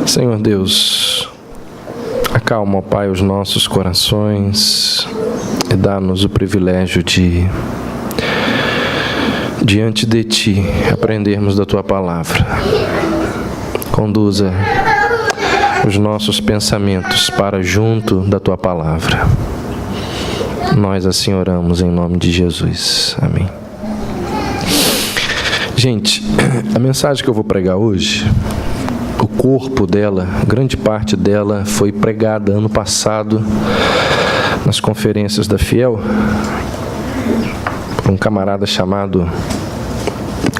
Senhor Deus, acalma, ó Pai, os nossos corações e dá-nos o privilégio de, diante de Ti, aprendermos da Tua palavra. Conduza os nossos pensamentos para junto da Tua palavra. Nós assim oramos em nome de Jesus. Amém. Gente, a mensagem que eu vou pregar hoje, o corpo dela, grande parte dela foi pregada ano passado nas conferências da Fiel por um camarada chamado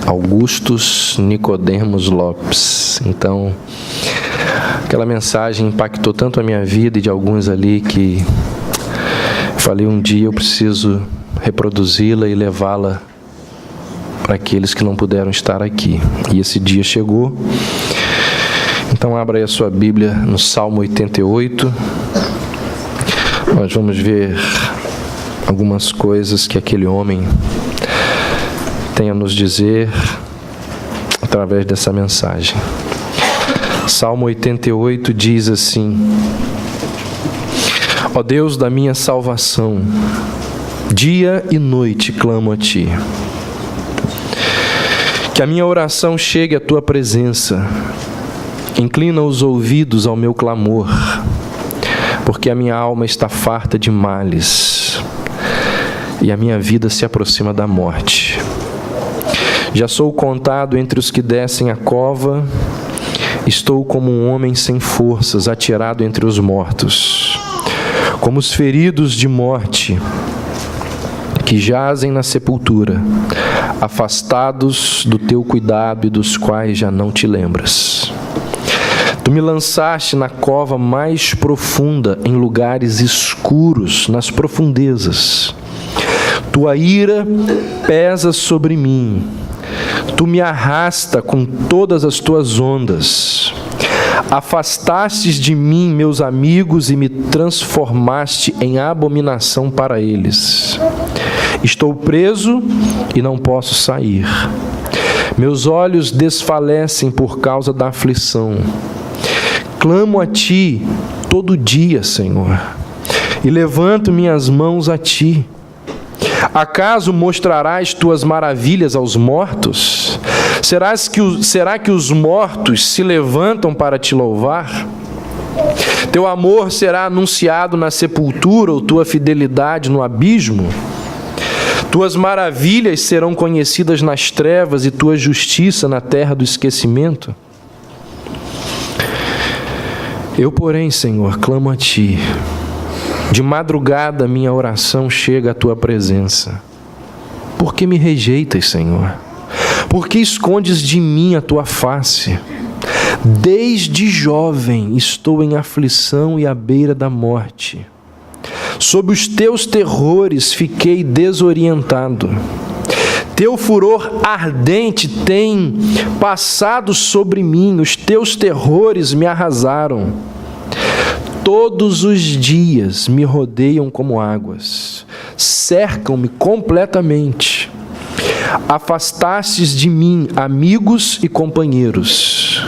Augustus Nicodemos Lopes. Então, aquela mensagem impactou tanto a minha vida e de alguns ali que falei, um dia eu preciso reproduzi-la e levá-la para aqueles que não puderam estar aqui. E esse dia chegou. Então abra aí a sua Bíblia no Salmo 88. Nós vamos ver algumas coisas que aquele homem tem a nos dizer através dessa mensagem. Salmo 88 diz assim: Ó Deus da minha salvação, dia e noite clamo a Ti. Que a minha oração chegue à Tua presença. Inclina os ouvidos ao meu clamor, porque a minha alma está farta de males e a minha vida se aproxima da morte. Já sou contado entre os que descem a cova, estou como um homem sem forças, atirado entre os mortos, como os feridos de morte que jazem na sepultura, afastados do Teu cuidado e dos quais já não Te lembras. Tu me lançaste na cova mais profunda, em lugares escuros, nas profundezas. Tua ira pesa sobre mim. Tu me arrasta com todas as Tuas ondas. Afastastes de mim meus amigos e me transformaste em abominação para eles. Estou preso e não posso sair. Meus olhos desfalecem por causa da aflição. Clamo a Ti todo dia, Senhor, e levanto minhas mãos a Ti. Acaso mostrarás Tuas maravilhas aos mortos? Será que os mortos se levantam para Te louvar? Teu amor será anunciado na sepultura ou Tua fidelidade no abismo? Tuas maravilhas serão conhecidas nas trevas e Tua justiça na terra do esquecimento? Eu, porém, Senhor, clamo a Ti. De madrugada minha oração chega à Tua presença. Por que me rejeitas, Senhor? Por que escondes de mim a Tua face? Desde jovem estou em aflição e à beira da morte. Sob os Teus terrores fiquei desorientado. Teu furor ardente tem passado sobre mim, os Teus terrores me arrasaram. Todos os dias me rodeiam como águas, cercam-me completamente. Afastastes de mim amigos e companheiros.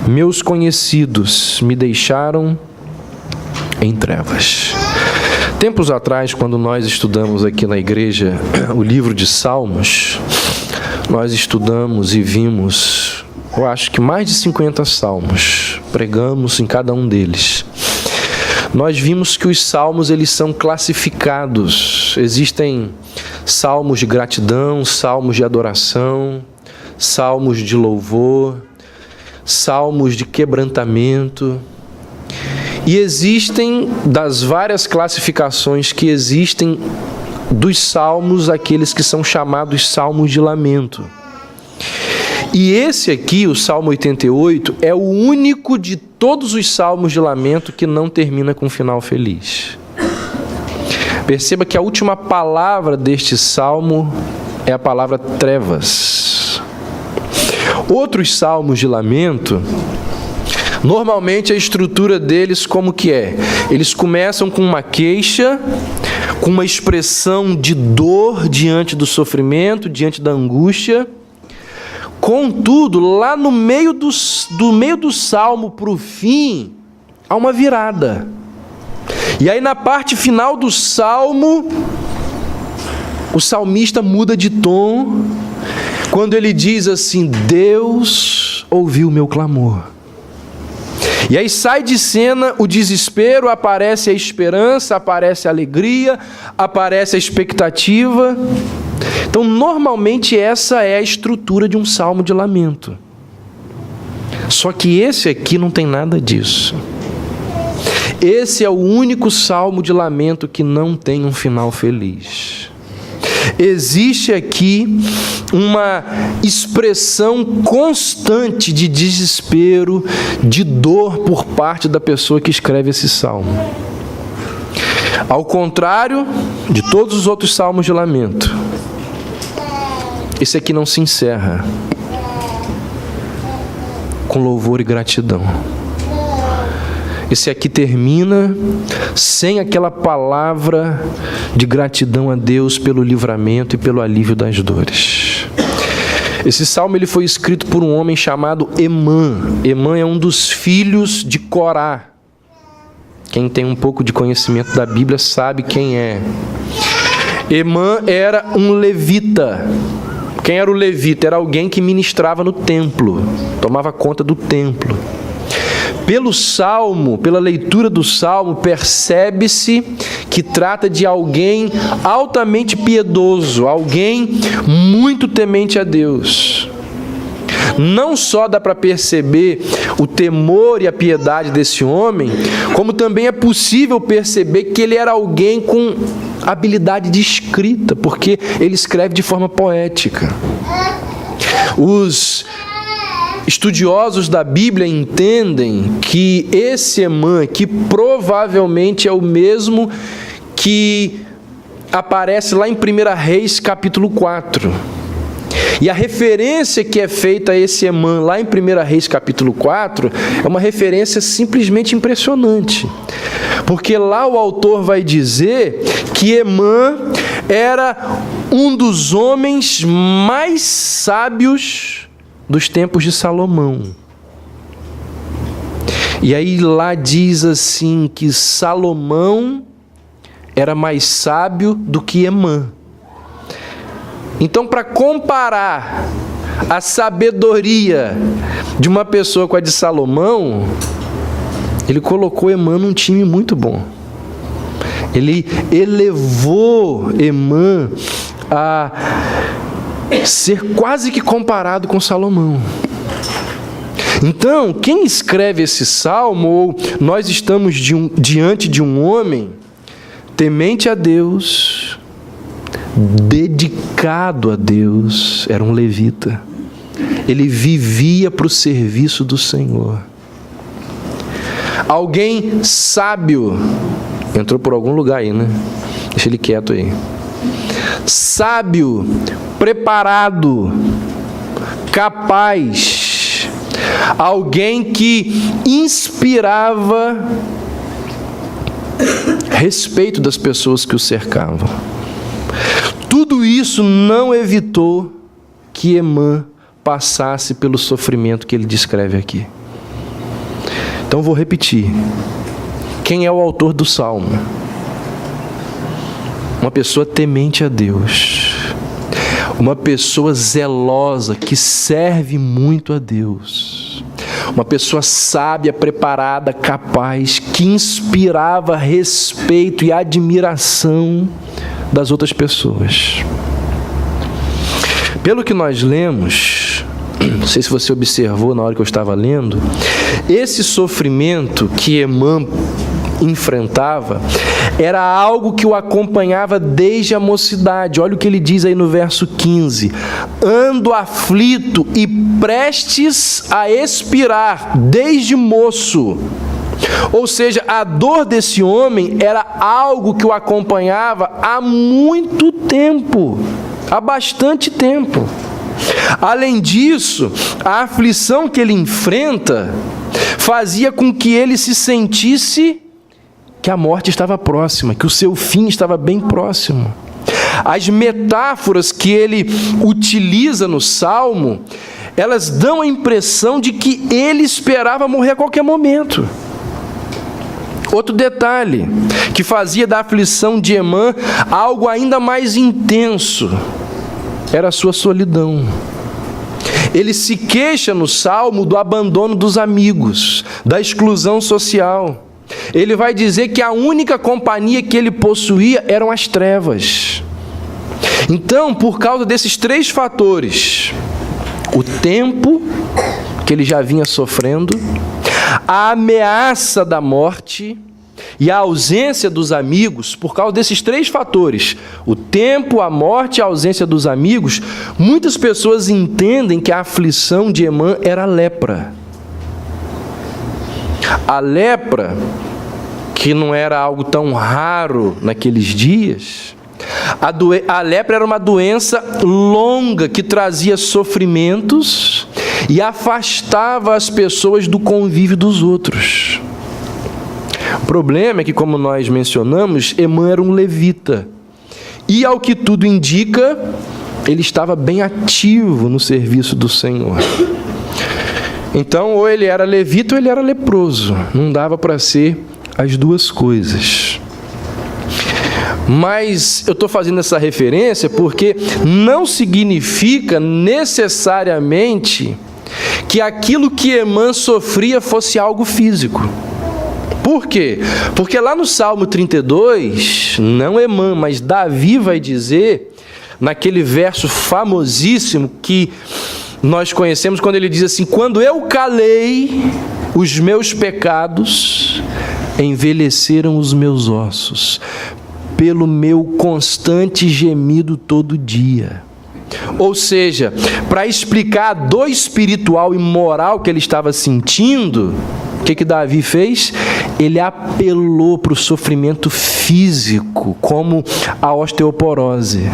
Meus conhecidos me deixaram em trevas. Tempos atrás, quando nós estudamos aqui na igreja o livro de Salmos, nós estudamos e vimos, eu acho que mais de 50 salmos, pregamos em cada um deles. Nós vimos que os salmos, eles são classificados. Existem salmos de gratidão, salmos de adoração, salmos de louvor, salmos de quebrantamento. E existem, das várias classificações que existem dos salmos, aqueles que são chamados salmos de lamento. E esse aqui, o Salmo 88, é o único de todos os salmos de lamento que não termina com um final feliz. Perceba que a última palavra deste salmo é a palavra trevas. Outros salmos de lamento, normalmente a estrutura deles como que é? Eles começam com uma queixa, com uma expressão de dor diante do sofrimento, diante da angústia, Contudo, lá no meio do salmo para o fim, há uma virada. E aí na parte final do salmo, o salmista muda de tom, quando ele diz assim: Deus ouviu o meu clamor. E aí sai de cena o desespero, aparece a esperança, aparece a alegria, aparece a expectativa. Então, normalmente essa é a estrutura de um salmo de lamento. Só que esse aqui não tem nada disso. Esse é o único salmo de lamento que não tem um final feliz. Existe aqui uma expressão constante de desespero, de dor por parte da pessoa que escreve esse salmo. Ao contrário de todos os outros salmos de lamento, esse aqui não se encerra com louvor e gratidão. Esse aqui termina sem aquela palavra de gratidão a Deus pelo livramento e pelo alívio das dores. Esse salmo ele foi escrito por um homem chamado Emã. Emã é um dos filhos de Corá. Quem tem um pouco de conhecimento da Bíblia sabe quem é. Emã era um levita. Quem era o levita? Era alguém que ministrava no templo, tomava conta do templo. Pelo salmo, pela leitura do salmo, percebe-se que trata de alguém altamente piedoso, alguém muito temente a Deus. Não só dá para perceber o temor e a piedade desse homem, como também é possível perceber que ele era alguém com habilidade de escrita, porque ele escreve de forma poética. Os estudiosos da Bíblia entendem que esse Emã aqui provavelmente é o mesmo que aparece lá em 1 Reis capítulo 4. E a referência que é feita a esse Emã lá em 1 Reis capítulo 4 é uma referência simplesmente impressionante. Porque lá o autor vai dizer que Emã era um dos homens mais sábios dos tempos de Salomão. E aí lá diz assim que Salomão era mais sábio do que Emã. Então, para comparar a sabedoria de uma pessoa com a de Salomão, ele colocou Emã num time muito bom. Ele elevou Emã a ser quase que comparado com Salomão. Então, quem escreve esse salmo, ou nós estamos diante de um homem temente a Deus, dedicado a Deus, era um levita. Ele vivia para o serviço do Senhor. Alguém sábio, entrou por algum lugar aí, né? Deixa ele quieto aí. Sábio, preparado, capaz, alguém que inspirava respeito das pessoas que o cercavam. Tudo isso não evitou que Emã passasse pelo sofrimento que ele descreve aqui. Então vou repetir. Quem é o autor do salmo? Uma pessoa temente a Deus. Uma pessoa zelosa que serve muito a Deus. Uma pessoa sábia, preparada, capaz, que inspirava respeito e admiração das outras pessoas. Pelo que nós lemos, não sei se você observou na hora que eu estava lendo, esse sofrimento que Emã enfrentava era algo que o acompanhava desde a mocidade. Olha o que ele diz aí no verso 15: ando aflito e prestes a expirar desde moço. Ou seja, a dor desse homem era algo que o acompanhava há muito tempo, há bastante tempo. Além disso, a aflição que ele enfrenta fazia com que ele se sentisse que a morte estava próxima, que o seu fim estava bem próximo. As metáforas que ele utiliza no Salmo elas dão a impressão de que ele esperava morrer a qualquer momento. Outro detalhe que fazia da aflição de Emã algo ainda mais intenso era a sua solidão. Ele se queixa no Salmo do abandono dos amigos, da exclusão social. Ele vai dizer que a única companhia que ele possuía eram as trevas. Então, por causa desses 3 fatores, o tempo que ele já vinha sofrendo, a ameaça da morte e a ausência dos amigos, por causa desses 3 fatores, o tempo, a morte e a ausência dos amigos, muitas pessoas entendem que a aflição de Emã era a lepra. A lepra, que não era algo tão raro naqueles dias, a lepra era uma doença longa que trazia sofrimentos e afastava as pessoas do convívio dos outros. O problema é que, como nós mencionamos, Emã era um levita. E, ao que tudo indica, ele estava bem ativo no serviço do Senhor. Então, ou ele era levita ou ele era leproso. Não dava para ser as duas coisas. Mas eu estou fazendo essa referência porque não significa necessariamente que aquilo que Emã sofria fosse algo físico. Por quê? Porque lá no Salmo 32, não Emã, mas Davi vai dizer, naquele verso famosíssimo que nós conhecemos, quando ele diz assim: quando eu calei os meus pecados, envelheceram os meus ossos, pelo meu constante gemido todo dia. Ou seja, para explicar a dor espiritual e moral que ele estava sentindo, o que Davi fez? Ele apelou para o sofrimento físico, como a osteoporose.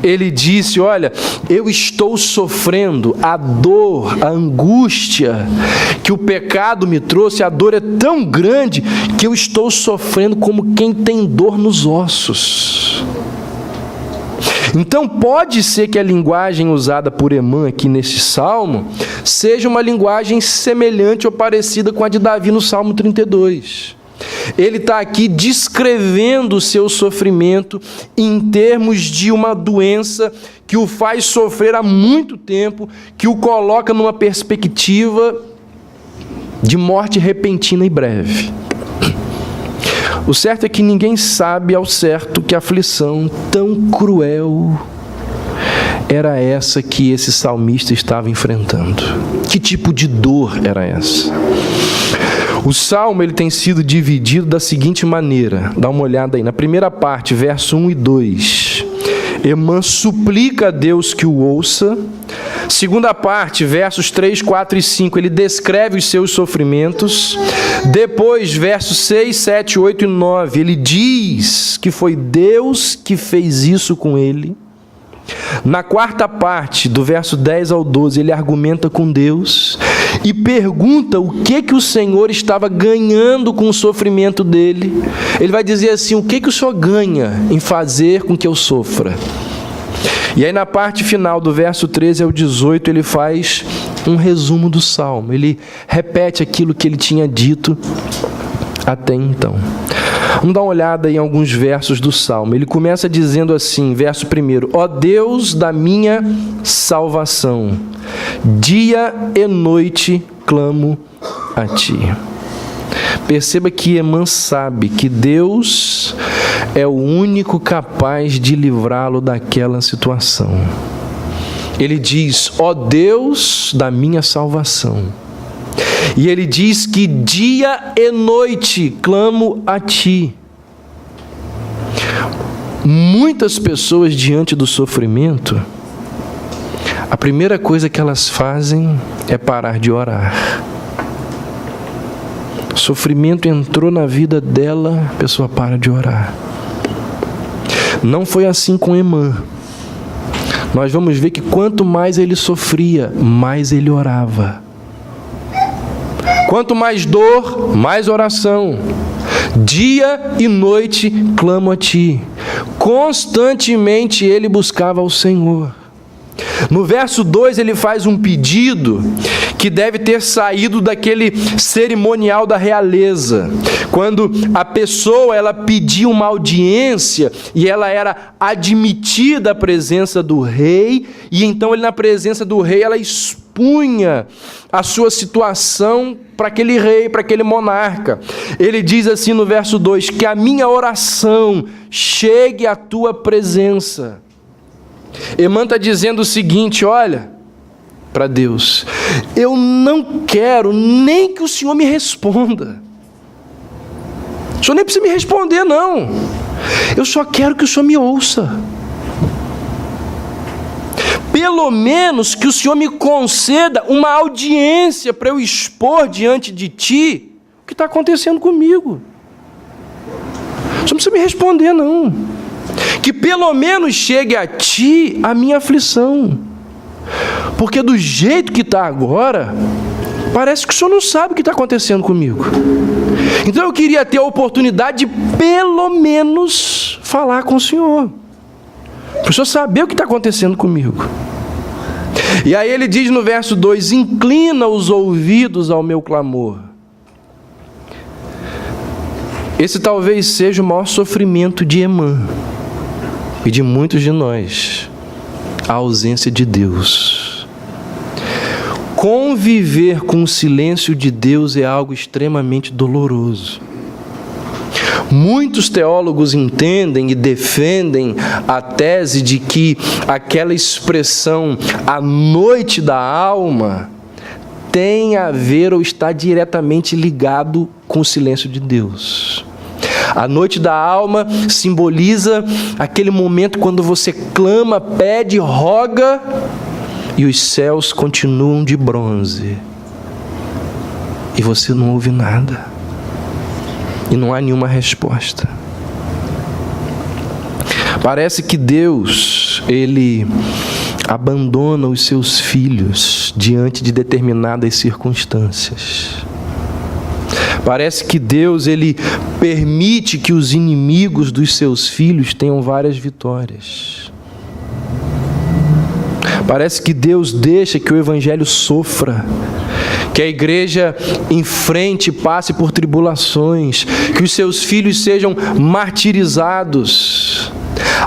Ele disse: olha, eu estou sofrendo a dor, a angústia que o pecado me trouxe, a dor é tão grande que eu estou sofrendo como quem tem dor nos ossos. Então pode ser que a linguagem usada por Emã aqui nesse salmo seja uma linguagem semelhante ou parecida com a de Davi no Salmo 32. Ele está aqui descrevendo o seu sofrimento em termos de uma doença que o faz sofrer há muito tempo, que o coloca numa perspectiva de morte repentina e breve. O certo é que ninguém sabe ao certo que aflição tão cruel era essa que esse salmista estava enfrentando. Que tipo de dor era essa? O salmo ele tem sido dividido da seguinte maneira. Dá uma olhada aí. Na primeira parte, verso 1 e 2. Emã suplica a Deus que o ouça. Segunda parte, versos 3, 4 e 5, ele descreve os seus sofrimentos. Depois, versos 6, 7, 8 e 9, ele diz que foi Deus que fez isso com ele. Na quarta parte, do verso 10 ao 12, ele argumenta com Deus e pergunta o que o Senhor estava ganhando com o sofrimento dele. Ele vai dizer assim: o que o Senhor ganha em fazer com que eu sofra? E aí na parte final, do verso 13 ao 18, ele faz um resumo do salmo. Ele repete aquilo que ele tinha dito até então. Vamos dar uma olhada em alguns versos do salmo. Ele começa dizendo assim, verso 1: ó Deus da minha salvação, dia e noite clamo a ti. Perceba que Emã sabe que Deus é o único capaz de livrá-lo daquela situação. Ele diz: ó Deus da minha salvação. E ele diz que dia e noite clamo a ti. Muitas pessoas, diante do sofrimento, a primeira coisa que elas fazem é parar de orar. O sofrimento entrou na vida dela, a pessoa para de orar. Não foi assim com Emã. Nós vamos ver que quanto mais ele sofria, mais ele orava. Quanto mais dor, mais oração. Dia e noite clamo a ti. Constantemente ele buscava ao Senhor. No verso 2 ele faz um pedido que deve ter saído daquele cerimonial da realeza, quando a pessoa ela pedia uma audiência e ela era admitida à presença do rei, e então ele, na presença do rei, ela expunha a sua situação para aquele rei, para aquele monarca. Ele diz assim no verso 2, que a minha oração chegue à tua presença. Emã está dizendo o seguinte, olha, para Deus, eu não quero nem que o Senhor me responda. O Senhor nem precisa me responder, não. Eu só quero que o Senhor me ouça. Pelo menos que o Senhor me conceda uma audiência para eu expor diante de Ti o que está acontecendo comigo. O Senhor não precisa me responder, não. Que pelo menos chegue a Ti a minha aflição. Porque do jeito que está agora, parece que o Senhor não sabe o que está acontecendo comigo. Então eu queria ter a oportunidade de pelo menos falar com o Senhor, para o Senhor saber o que está acontecendo comigo. E aí ele diz no verso 2, inclina os ouvidos ao meu clamor. Esse talvez seja o maior sofrimento de Emã e de muitos de nós, a ausência de Deus. Conviver com o silêncio de Deus é algo extremamente doloroso. Muitos teólogos entendem e defendem a tese de que aquela expressão, a noite da alma, tem a ver ou está diretamente ligado com o silêncio de Deus. A noite da alma simboliza aquele momento quando você clama, pede, roga, e os céus continuam de bronze. E você não ouve nada. E não há nenhuma resposta. Parece que Deus, Ele abandona os seus filhos diante de determinadas circunstâncias. Parece que Deus, Ele permite que os inimigos dos seus filhos tenham várias vitórias. Parece que Deus deixa que o Evangelho sofra, que a igreja enfrente, passe por tribulações, que os seus filhos sejam martirizados.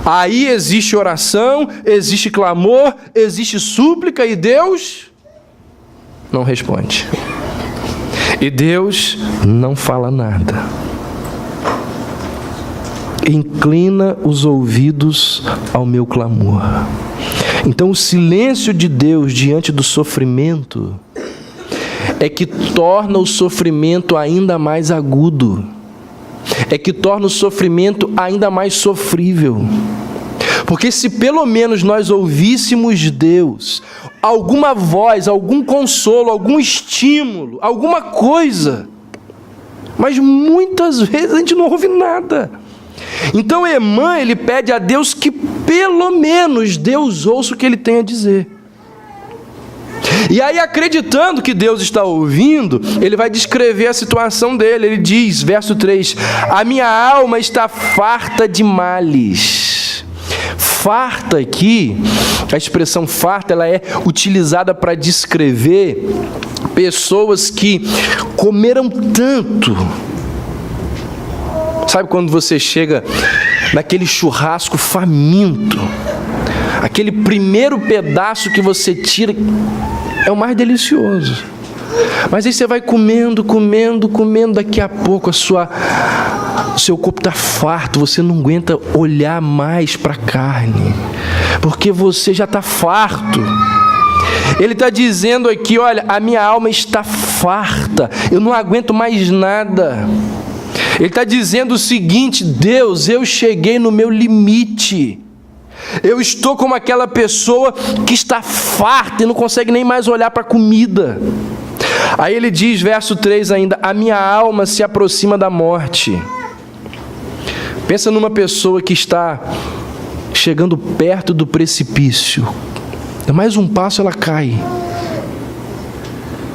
Aí existe oração, existe clamor, existe súplica e Deus não responde. E Deus não fala nada. Inclina os ouvidos ao meu clamor. Então o silêncio de Deus diante do sofrimento é que torna o sofrimento ainda mais agudo, é que torna o sofrimento ainda mais sofrível. Porque se pelo menos nós ouvíssemos Deus, alguma voz, algum consolo, algum estímulo, alguma coisa, mas muitas vezes a gente não ouve nada. Então Emã, ele pede a Deus que pelo menos Deus ouça o que ele tem a dizer. E aí, acreditando que Deus está ouvindo, ele vai descrever a situação dele. Ele diz, verso 3, a minha alma está farta de males. Farta aqui, a expressão farta, ela é utilizada para descrever pessoas que comeram tanto. Sabe quando você chega naquele churrasco faminto, aquele primeiro pedaço que você tira é o mais delicioso, mas aí você vai comendo, daqui a pouco o seu corpo está farto, você não aguenta olhar mais para a carne, porque você já está farto. Ele está dizendo aqui, olha, a minha alma está farta, eu não aguento mais nada. Ele está dizendo o seguinte, Deus, eu cheguei no meu limite. Eu estou como aquela pessoa que está farta e não consegue nem mais olhar para a comida. Aí ele diz, verso 3 ainda, a minha alma se aproxima da morte. Pensa numa pessoa que está chegando perto do precipício. É mais um passo, ela cai.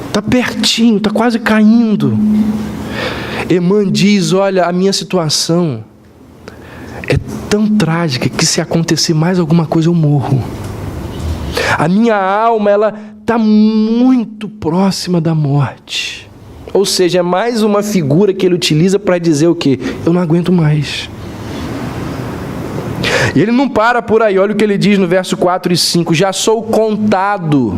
Está pertinho, está quase caindo. Emã diz, olha, a minha situação é tão trágica que se acontecer mais alguma coisa eu morro. A minha alma, ela está muito próxima da morte. Ou seja, é mais uma figura que ele utiliza para dizer o quê? Eu não aguento mais. E ele não para por aí, olha o que ele diz no verso 4 e 5. Já sou contado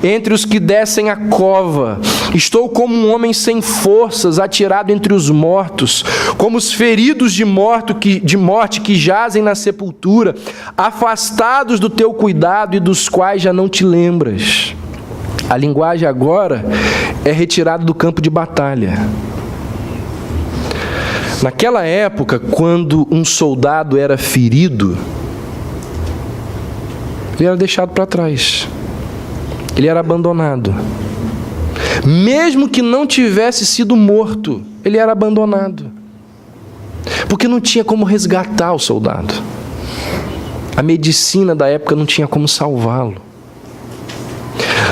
entre os que descem a cova. Estou como um homem sem forças, atirado entre os mortos, como os feridos de morte que jazem na sepultura, afastados do teu cuidado e dos quais já não te lembras. A linguagem agora é retirada do campo de batalha. Naquela época, quando um soldado era ferido, ele era deixado para trás. Ele era abandonado. Mesmo que não tivesse sido morto, ele era abandonado. Porque não tinha como resgatar o soldado. A medicina da época não tinha como salvá-lo.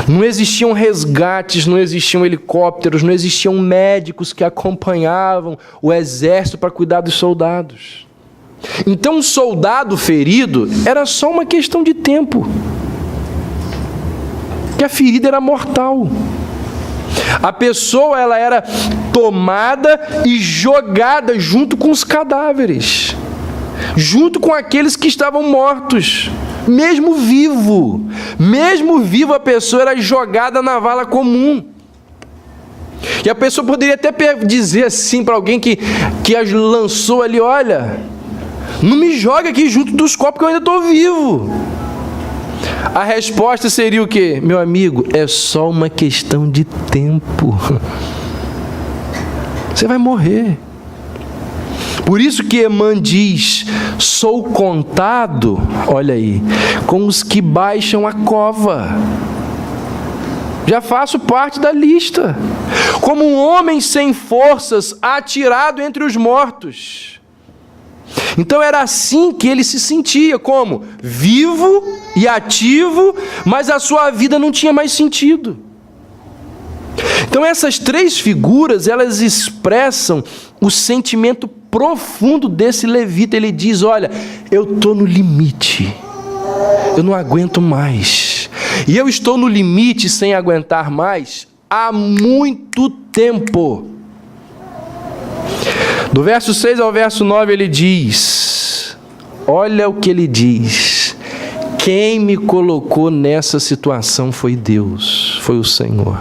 Não existiam resgates, não existiam helicópteros, não existiam médicos que acompanhavam o exército para cuidar dos soldados. Então, um soldado ferido era só uma questão de tempo. Que a ferida era mortal. A pessoa, ela era tomada e jogada junto com os cadáveres, junto com aqueles que estavam mortos. Mesmo vivo a pessoa era jogada na vala comum. E a pessoa poderia até dizer assim para alguém que as lançou ali: olha, não me joga aqui junto dos corpos que eu ainda estou vivo. A resposta seria o quê? Meu amigo, é só uma questão de tempo. Você vai morrer. Por isso que Emã diz: sou contado, olha aí, com os que baixam a cova. Já faço parte da lista. Como um homem sem forças, atirado entre os mortos. Então era assim que ele se sentia, como vivo e ativo, mas a sua vida não tinha mais sentido. Então essas três figuras, elas expressam o sentimento profundo desse levita. Ele diz: olha, eu estou no limite, eu não aguento mais. E eu estou no limite sem aguentar mais há muito tempo. Do verso 6 ao verso 9 ele diz, olha o que ele diz: quem me colocou nessa situação foi Deus, foi o Senhor.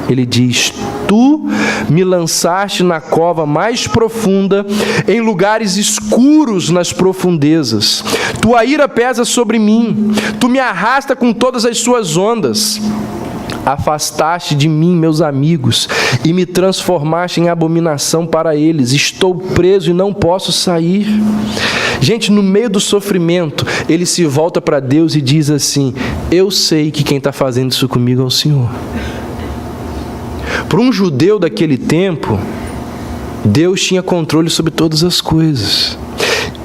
Ele diz: tu me lançaste na cova mais profunda, em lugares escuros nas profundezas. Tua ira pesa sobre mim, tu me arrasta com todas as suas ondas. Afastaste de mim meus amigos e me transformaste em abominação para eles. Estou preso e não posso sair. Gente, no meio do sofrimento, ele se volta para Deus e diz assim: eu sei que quem está fazendo isso comigo é o Senhor. Para um judeu daquele tempo, Deus tinha controle sobre todas as coisas.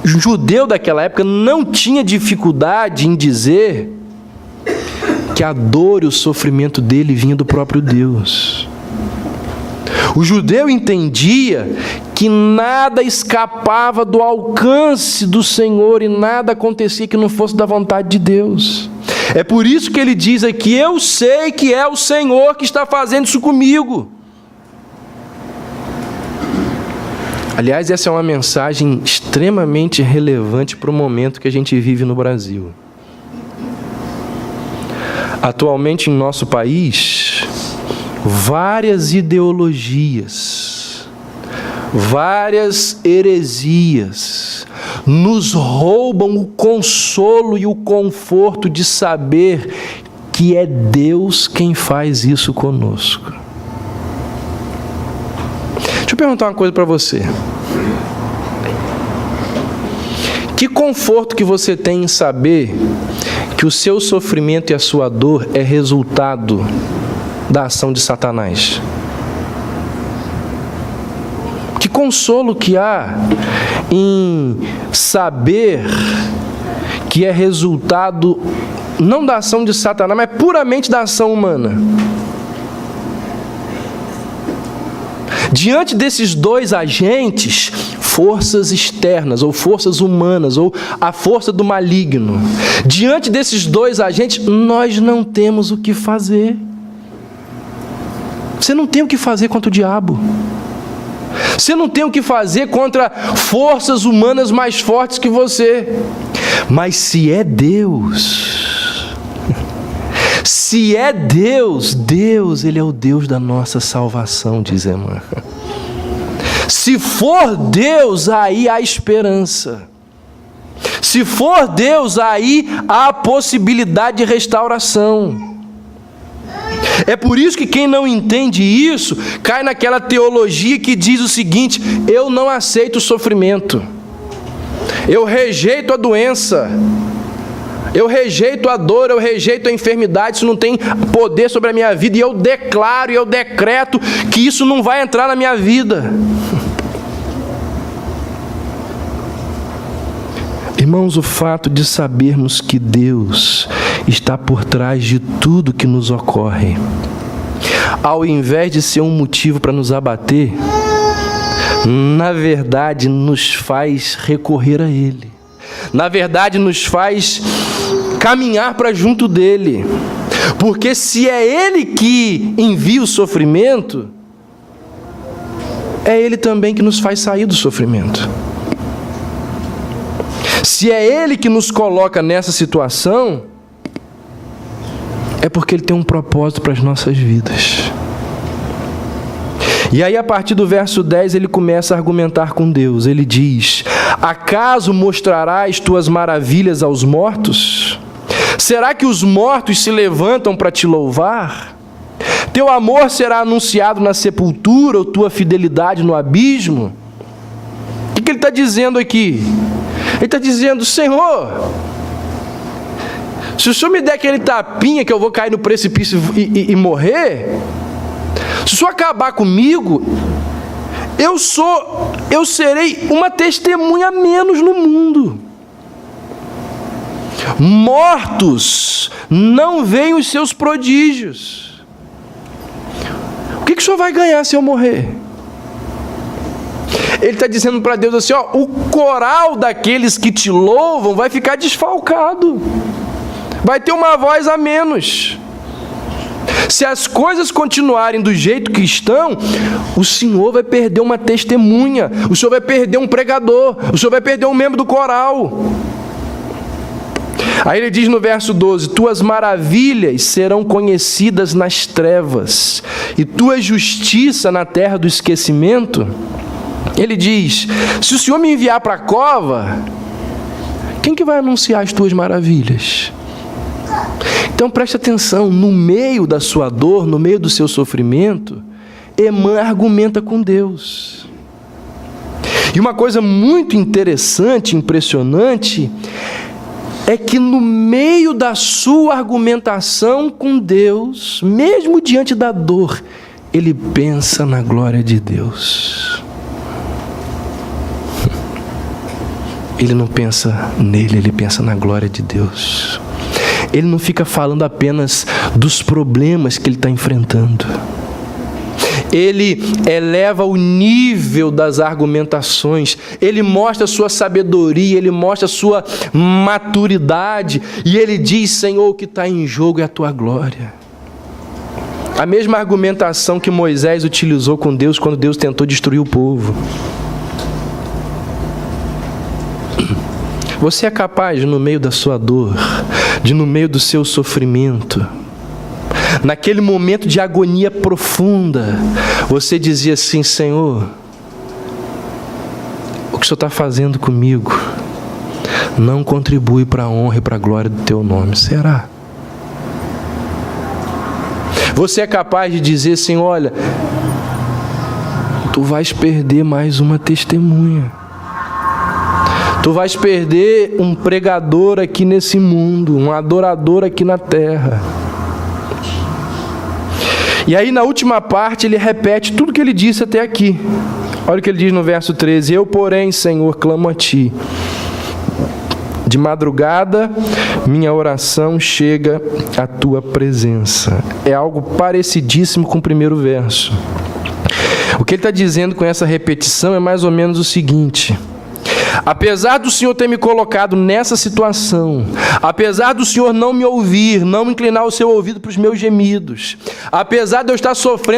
O judeu daquela época não tinha dificuldade em dizer que a dor e o sofrimento dele vinha do próprio Deus. O judeu entendia que nada escapava do alcance do Senhor e nada acontecia que não fosse da vontade de Deus. É por isso que ele diz aqui: eu sei que é o Senhor que está fazendo isso comigo. Aliás, essa é uma mensagem extremamente relevante para o momento que a gente vive no Brasil. Atualmente em nosso país, várias ideologias, várias heresias nos roubam o consolo e o conforto de saber que é Deus quem faz isso conosco. Deixa eu perguntar uma coisa para você. Que conforto que você tem em saber que o seu sofrimento e a sua dor é resultado da ação de Satanás? Que consolo que há em saber que é resultado não da ação de Satanás, mas puramente da ação humana. Diante desses dois agentes, forças externas, ou forças humanas, ou a força do maligno. Diante desses dois agentes, nós não temos o que fazer. Você não tem o que fazer contra o diabo. Você não tem o que fazer contra forças humanas mais fortes que você. Mas se é Deus, se é Deus, Ele é o Deus da nossa salvação, diz Emmanuel. Se for Deus, aí há esperança. Se for Deus, aí há a possibilidade de restauração. É por isso que quem não entende isso, cai naquela teologia que diz o seguinte: eu não aceito o sofrimento, eu rejeito a doença, eu rejeito a dor, eu rejeito a enfermidade, isso não tem poder sobre a minha vida, e eu declaro e eu decreto que isso não vai entrar na minha vida. Irmãos, o fato de sabermos que Deus está por trás de tudo que nos ocorre, ao invés de ser um motivo para nos abater, na verdade nos faz recorrer a Ele. Na verdade nos faz caminhar para junto dEle. Porque se é Ele que envia o sofrimento, é Ele também que nos faz sair do sofrimento. Se é Ele que nos coloca nessa situação, é porque Ele tem um propósito para as nossas vidas. E aí, a partir do verso 10, ele começa a argumentar com Deus. Ele diz: acaso mostrarás tuas maravilhas aos mortos? Será que os mortos se levantam para te louvar? Teu amor será anunciado na sepultura, ou tua fidelidade no abismo? O que ele está dizendo aqui? Ele está dizendo: Senhor, se o Senhor me der aquele tapinha que eu vou cair no precipício e morrer, se o Senhor acabar comigo, eu serei uma testemunha a menos no mundo. Mortos não veem os seus prodígios. O que o Senhor vai ganhar se eu morrer? Ele está dizendo para Deus assim: ó, o coral daqueles que te louvam vai ficar desfalcado, vai ter uma voz a menos. Se as coisas continuarem do jeito que estão, o Senhor vai perder uma testemunha, o Senhor vai perder um pregador, o Senhor vai perder um membro do coral. Aí ele diz no verso 12: tuas maravilhas serão conhecidas nas trevas, e tua justiça na terra do esquecimento. Ele diz: se o Senhor me enviar para a cova, quem que vai anunciar as tuas maravilhas? Então preste atenção, no meio da sua dor, no meio do seu sofrimento, Emmanuel argumenta com Deus. E uma coisa muito interessante, impressionante, é que no meio da sua argumentação com Deus, mesmo diante da dor, ele pensa na glória de Deus. Ele não pensa nele, ele pensa na glória de Deus. Ele não fica falando apenas dos problemas que ele está enfrentando. Ele eleva o nível das argumentações, ele mostra a sua sabedoria, ele mostra a sua maturidade, e ele diz: Senhor, o que está em jogo é a tua glória. A mesma argumentação que Moisés utilizou com Deus quando Deus tentou destruir o povo. Você é capaz, no meio da sua dor, no meio do seu sofrimento, naquele momento de agonia profunda, você dizia assim: Senhor, o que o Senhor está fazendo comigo não contribui para a honra e para a glória do teu nome. Será? Você é capaz de dizer assim: olha, tu vais perder mais uma testemunha. Tu vais perder um pregador aqui nesse mundo, um adorador aqui na terra. E aí na última parte ele repete tudo que ele disse até aqui. Olha o que ele diz no verso 13: eu, porém, Senhor, clamo a ti. De madrugada, minha oração chega à tua presença. É algo parecidíssimo com o primeiro verso. O que ele está dizendo com essa repetição é mais ou menos o seguinte: apesar do Senhor ter me colocado nessa situação, apesar do Senhor não me ouvir, não inclinar o seu ouvido para os meus gemidos, apesar de eu estar sofrendo